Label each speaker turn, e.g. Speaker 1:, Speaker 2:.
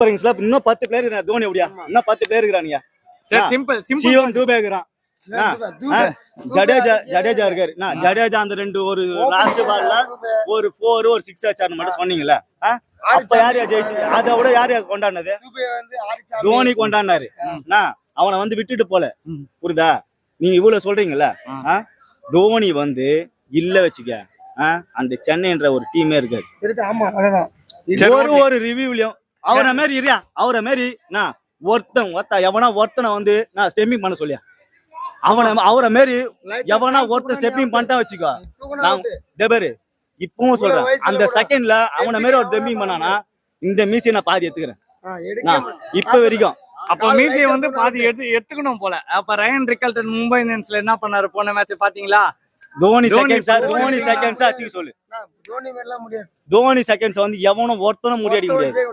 Speaker 1: இன்னும் 10 பேர் இருக்கிறாங்க. தோனி அப்படியா இன்னும் 10 பேர் இருக்கிறாங்க.
Speaker 2: சரி சிம்பிள்
Speaker 1: சிவம் டூபே இருக்கிறான். ஜடேஜா இருக்காரு. ஜடேஜா அந்த ரெண்டு ஒரு லாஸ்ட் பால்ல ஒரு 4 ஒரு 6 அடிச்சாருன்னு மட்டும் சொன்னீங்கல்ல. அப்ப யார் ஜெயிச்சு? அதை விட யாரு கொண்டாடினது? தோனி கொண்டாடினாரு. அவனை வந்து விட்டுட்டு போல. புரியுதா? நீங்க இவ்வளவு சொல்றீங்கல்ல. தோனி வந்து இல்ல வச்சுக்க அந்த சென்னைன்ற ஒரு டீமே இருக்காரு. ஒரு ரிவ்யூலயும் அவரை மாரி ஒருத்தன் எவனா ஒருத்தனை வந்து நான் ஸ்டெப்பிங் பண்ண சொல்லியா அவரை மாரி எவனா ஒருத்தன் ஸ்டெப்பிங் பண்ணிட்டா வச்சுக்கோ. நான் பேரு இப்பவும் சொல்றேன், அந்த செகண்ட்ல அவனை மாரி ஒரு ஸ்டெப்பிங் பண்ணானா இந்த மீசியை நான் பாதி எடுத்துக்கிறேன். இப்ப வரைக்கும்
Speaker 2: அப்ப மீசியை வந்து பாதி எடுத்துக்கணும் போல. அப்ப ரயன் ரிக்கல்டன் மும்பை இந்தியன்ஸ்ல என்ன பண்ணாரு போன மேட்ச் பாத்தீங்களா?
Speaker 1: தோனி செகண்ட்ஸ் அடிச்சு சொல்லு. தோனி செகண்ட்ஸ் வந்து எவனும் ஒருத்தனும் முறியடிக்க முடியாது.